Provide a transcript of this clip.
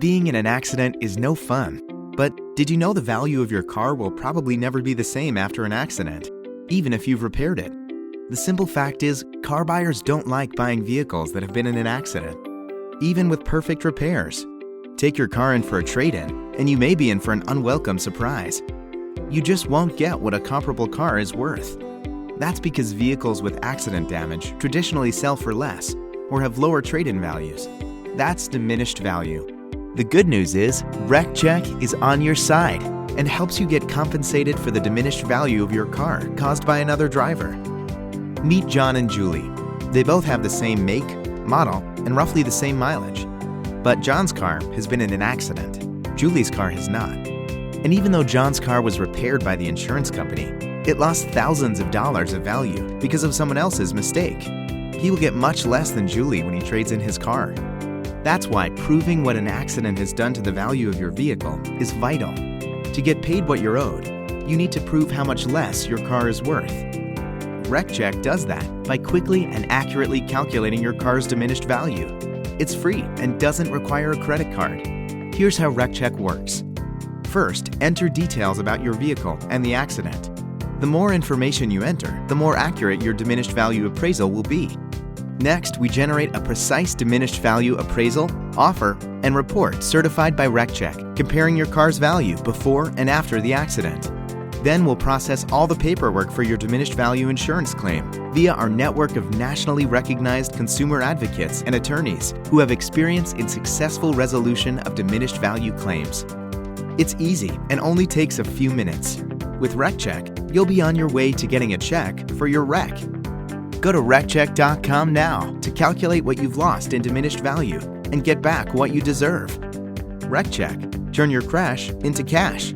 Being in an accident is no fun. But did you know the value of your car will probably never be the same after an accident, even if you've repaired it? The simple fact is, car buyers don't like buying vehicles that have been in an accident, even with perfect repairs. Take your car in for a trade-in, and you may be in for an unwelcome surprise. You just won't get what a comparable car is worth. That's because vehicles with accident damage traditionally sell for less or have lower trade-in values. That's diminished value. The good news is, WreckCheck is on your side and helps you get compensated for the diminished value of your car caused by another driver. Meet John and Julie. They both have the same make, model, and roughly the same mileage. But John's car has been in an accident. Julie's car has not. And even though John's car was repaired by the insurance company, it lost thousands of dollars of value because of someone else's mistake. He will get much less than Julie when he trades in his car. That's why proving what an accident has done to the value of your vehicle is vital. To get paid what you're owed, you need to prove how much less your car is worth. WreckCheck does that by quickly and accurately calculating your car's diminished value. It's free and doesn't require a credit card. Here's how WreckCheck works. First, enter details about your vehicle and the accident. The more information you enter, the more accurate your diminished value appraisal will be. Next, we generate a precise diminished value appraisal, offer, and report certified by WreckCheck, comparing your car's value before and after the accident. Then we'll process all the paperwork for your diminished value insurance claim via our network of nationally recognized consumer advocates and attorneys who have experience in successful resolution of diminished value claims. It's easy and only takes a few minutes. With WreckCheck, you'll be on your way to getting a check for your wreck. Go to WreckCheck.com now to calculate what you've lost in diminished value and get back what you deserve. WreckCheck. Turn your crash into cash.